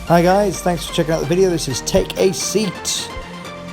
Hi guys, thanks for checking out the video. This is Take a Seat.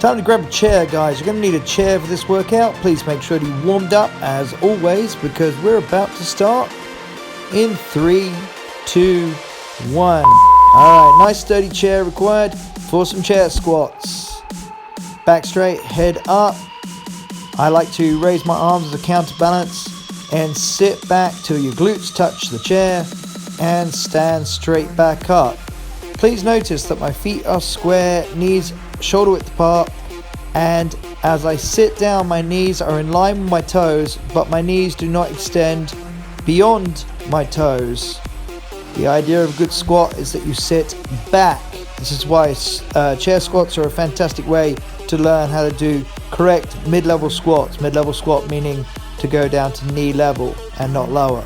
Time to grab a chair, guys. You're going to need a chair for this workout. Please make sure you're warmed up as always because we're about to start in 3, 2, 1. Alright, nice sturdy chair required for some chair squats. Back straight, head up. I like to raise my arms as a counterbalance and sit back till your glutes touch the chair and stand straight back up. Please notice that my feet are square, knees shoulder width apart, and as I sit down my knees are in line with my toes, but my knees do not extend beyond my toes. The idea of a good squat is that you sit back. This is why chair squats are a fantastic way to learn how to do correct mid-level squats. Mid-level squat meaning to go down to knee level and not lower.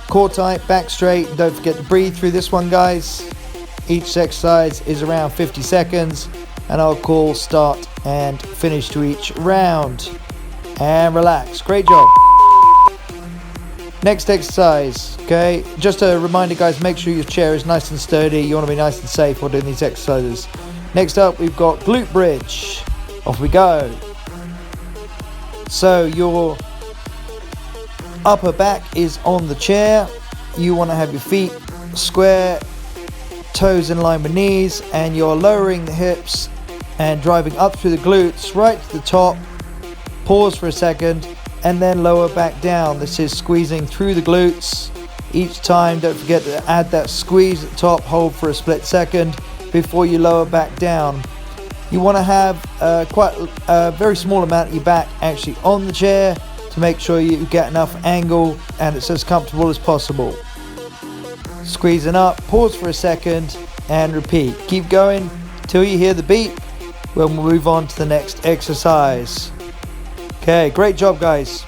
Core tight, back straight. Don't forget to breathe through this one, guys. Each exercise is around 50 seconds and I'll call start and finish to each round. And relax. Great job. Next exercise, okay? Just a reminder, guys, make sure your chair is nice and sturdy. You want to be nice and safe while doing these exercises. Next up, we've got glute bridge. Off we go. So your upper back is on the chair. You want to have your feet square, toes in line with knees, and you're lowering the hips and driving up through the glutes right to the top. Pause for a second and then lower back down. This is squeezing through the glutes. Each time, don't forget to add that squeeze at the top. Hold for a split second before you lower back down. You want to have quite a very small amount of your back actually on the chair to make sure you get enough angle and it's as comfortable as possible. Squeezing up, pause for a second and repeat. Keep going till you hear the beep when we'll move on to the next exercise. Okay, great job, guys.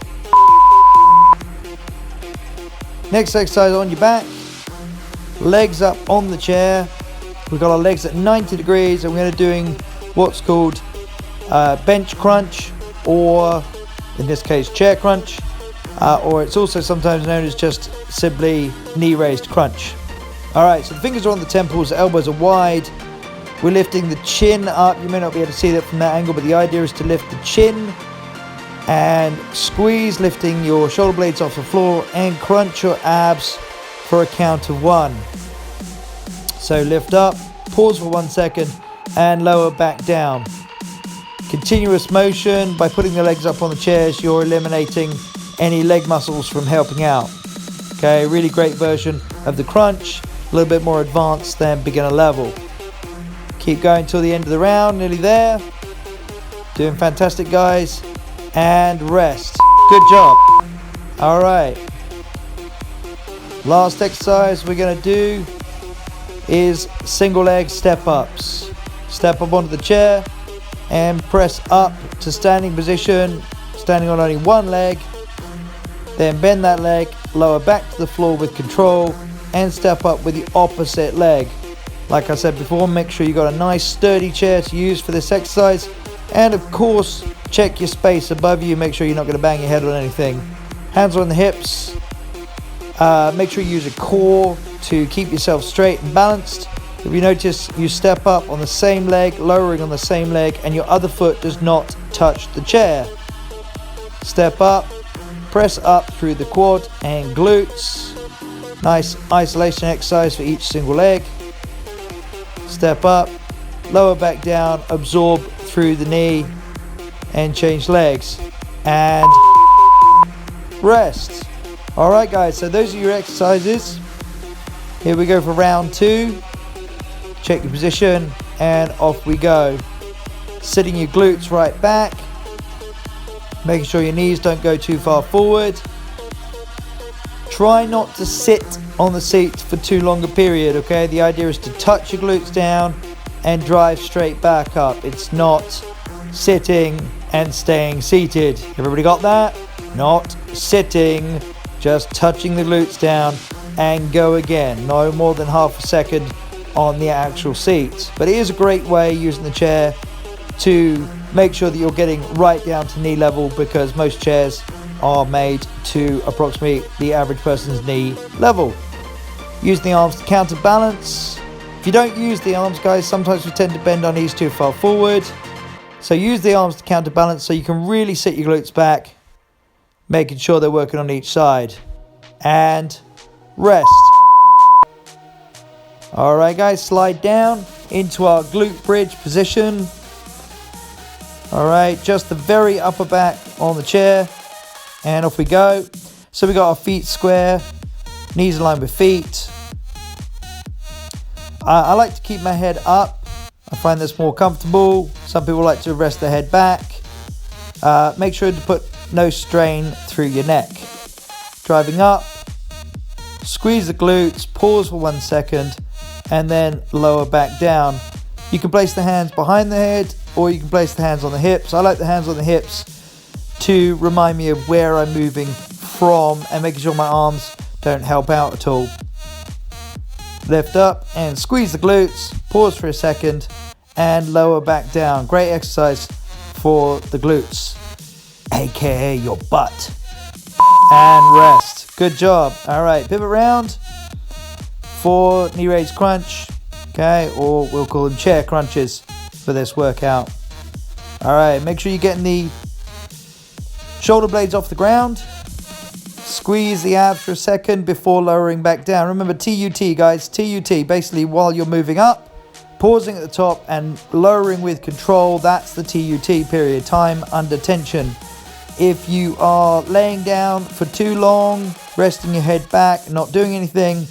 Next exercise on your back. Legs up on the chair. We've got our legs at 90 degrees and we're going to doing what's called bench crunch, or in this case chair crunch. Or it's also sometimes known as just simply knee raised crunch. Alright, so the fingers are on the temples, the elbows are wide. We're lifting the chin up. You may not be able to see that from that angle, but the idea is to lift the chin and squeeze, lifting your shoulder blades off the floor, and crunch your abs for a count of 1. So lift up, pause for 1 second, and lower back down. Continuous motion. By putting the legs up on the chairs, you're eliminating any leg muscles from helping out. Okay, really great version of the crunch, a little bit more advanced than beginner level. Keep going till the end of the round, nearly there. Doing fantastic, guys. And rest. Good job. All right. Last exercise we're going to do is single leg step ups. Step up onto the chair and press up to standing position, standing on only one leg. Then bend that leg, lower back to the floor with control, and step up with the opposite leg. Like I said before, make sure you got a nice sturdy chair to use for this exercise. And of course, check your space above you. Make sure you're not going to bang your head on anything. Hands on the hips. Make sure you use a core to keep yourself straight and balanced. If you notice, you step up on the same leg, lowering on the same leg, and your other foot does not touch the chair. Step up. Press up through the quad and glutes. Nice isolation exercise for each single leg. Step up, lower back down, absorb through the knee, and change legs. And rest. Alright, guys, so those are your exercises. Here we go for round 2. Check your position, and off we go. Sitting your glutes right back. Making sure your knees don't go too far forward. Try not to sit on the seat for too long a period, okay? The idea is to touch your glutes down and drive straight back up. It's not sitting and staying seated. Everybody got that? Not sitting, just touching the glutes down and go again. No more than half a second on the actual seat. But it is a great way using the chair to make sure that you're getting right down to knee level, because most chairs are made to approximate the average person's knee level. Using the arms to counterbalance. If you don't use the arms, guys, sometimes we tend to bend our knees too far forward. So use the arms to counterbalance so you can really sit your glutes back, making sure they're working on each side. And rest. Alright guys, slide down into our glute bridge position. Alright, just the very upper back on the chair. And off we go. So we got our feet square, knees aligned with feet. I like to keep my head up. I find this more comfortable. Some people like to rest their head back. Make sure to put no strain through your neck. Driving up, squeeze the glutes, pause for 1 second, and then lower back down. You can place the hands behind the head, or you can place the hands on the hips. I like the hands on the hips to remind me of where I'm moving from and making sure my arms don't help out at all. Lift up and squeeze the glutes, pause for a second, and lower back down. Great exercise for the glutes, aka your butt. And rest. Good job. All right, pivot round for knee raise crunch, okay, or we'll call them chair crunches for this workout. All right, make sure you're getting the shoulder blades off the ground. Squeeze the abs for a second before lowering back down. Remember TUT, guys, TUT, basically while you're moving up, pausing at the top and lowering with control. That's the TUT period, time under tension. If you are laying down for too long, resting your head back, not doing anything,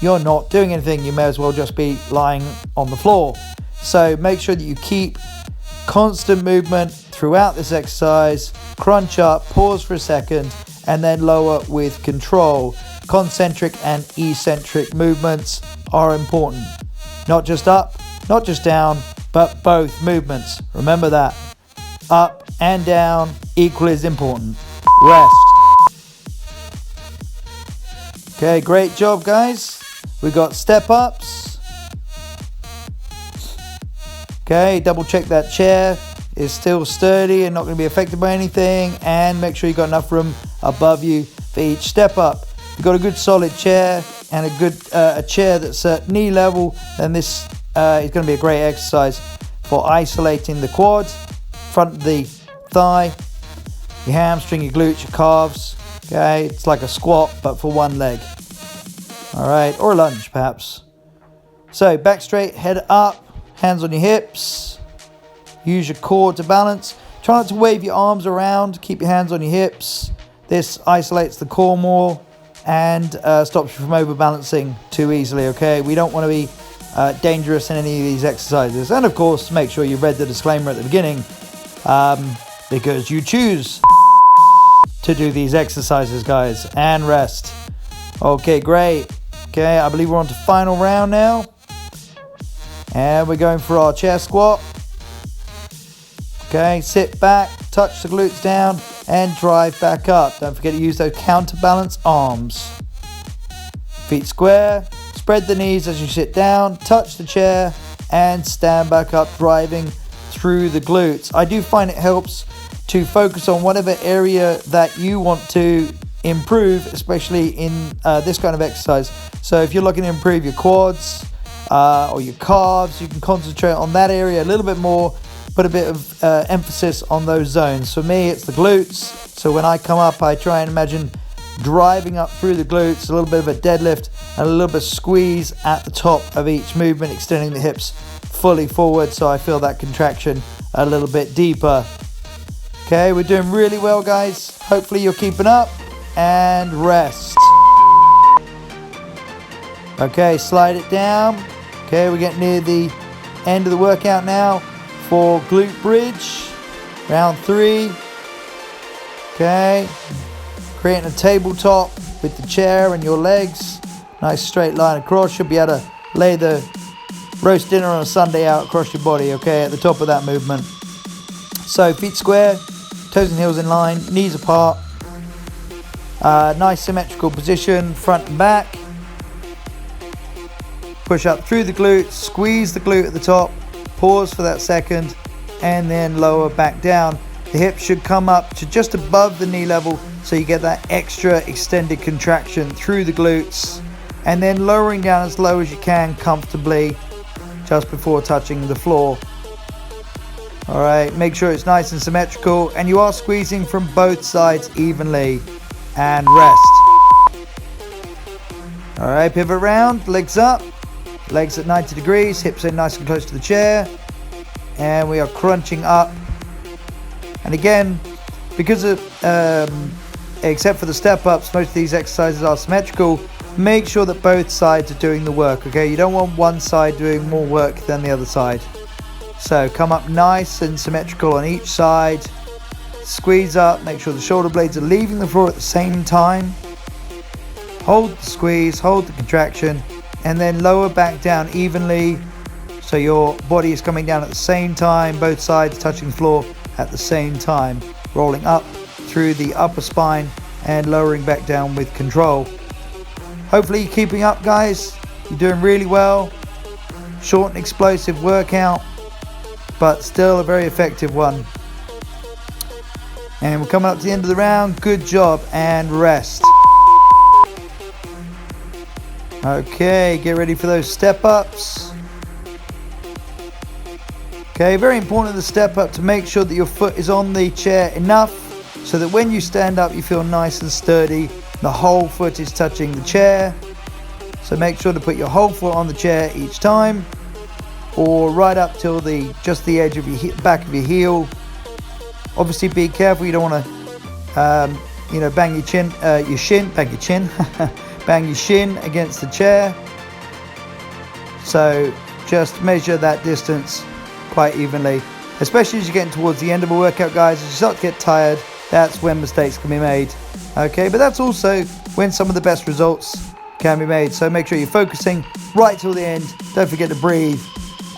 you're not doing anything. You may as well just be lying on the floor. So make sure that you keep constant movement throughout this exercise. Crunch up, pause for a second, and then lower with control. Concentric and eccentric movements are important. Not just up, not just down, but both movements. Remember that. Up and down equally as important. Rest. Okay, great job, guys. We got step ups. Okay, double check that chair is still sturdy and not going to be affected by anything, and make sure you got enough room above you for each step up. If you've got a good solid chair and a chair that's at knee level, then this is going to be a great exercise for isolating the quad, front of the thigh, your hamstring, your glutes, your calves. Okay, it's like a squat but for one leg. All right, or a lunge perhaps. So back straight, head up, hands on your hips. Use your core to balance. Try not to wave your arms around. Keep your hands on your hips. This isolates the core more and stops you from overbalancing too easily, okay? We don't want to be dangerous in any of these exercises. And of course, make sure you read the disclaimer at the beginning because you choose to do these exercises, guys. And rest. Okay, great. Okay, I believe we're on to final round now. And we're going for our chair squat. Okay, sit back, touch the glutes down, and drive back up. Don't forget to use those counterbalance arms. Feet square, spread the knees as you sit down, touch the chair, and stand back up, driving through the glutes. I do find it helps to focus on whatever area that you want to improve, especially in this kind of exercise. So if you're looking to improve your quads or your calves, you can concentrate on that area a little bit more. Put a bit of emphasis on those zones. For me, it's the glutes. So when I come up, I try and imagine driving up through the glutes, a little bit of a deadlift, and a little bit of squeeze at the top of each movement, extending the hips fully forward so I feel that contraction a little bit deeper. Okay, we're doing really well, guys. Hopefully you're keeping up. And rest. Okay, slide it down. Okay, we're getting near the end of the workout now. For glute bridge, round 3. Okay, creating a tabletop with the chair and your legs, nice straight line across. You'll be able to lay the roast dinner on a Sunday out across your body, okay, at the top of that movement. So feet square, toes and heels in line, knees apart, nice symmetrical position, front and back. Push up through the glutes, squeeze the glute at the top. Pause for that second and then lower back down. The hips should come up to just above the knee level so you get that extra extended contraction through the glutes, and then lowering down as low as you can comfortably just before touching the floor. Alright, make sure it's nice and symmetrical, and you are squeezing from both sides evenly. And rest. Alright, pivot round, legs up, legs at 90 degrees, hips in nice and close to the chair, and we are crunching up. And again, because of except for the step ups, most of these exercises are symmetrical. Make sure that both sides are doing the work, okay? You don't want one side doing more work than the other side. So come up nice and symmetrical on each side. Squeeze up, make sure the shoulder blades are leaving the floor at the same time. Hold the squeeze, hold the contraction, and then lower back down evenly so your body is coming down at the same time, both sides touching the floor at the same time, rolling up through the upper spine and lowering back down with control. Hopefully you're keeping up, guys. You're doing really well. Short and explosive workout, but still a very effective one. And we're coming up to the end of the round. Good job, and rest. Okay, get ready for those step ups. Okay, very important in the step up to make sure that your foot is on the chair enough so that when you stand up you feel nice and sturdy. The whole foot is touching the chair. So make sure to put your whole foot on the chair each time, or right up till just the edge of your back of your heel. Obviously be careful, you don't want to bang your shin bang your shin against the chair. So just measure that distance quite evenly, especially as you're getting towards the end of a workout, guys. As you start to get tired, that's when mistakes can be made. Okay, but that's also when some of the best results can be made. So make sure you're focusing right till the end. Don't forget to breathe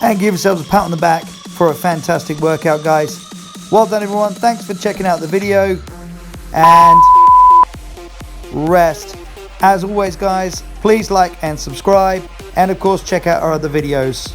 and give yourselves a pat on the back for a fantastic workout, guys. Well done, everyone. Thanks for checking out the video, and rest. As always, guys, please like and subscribe, and of course check out our other videos.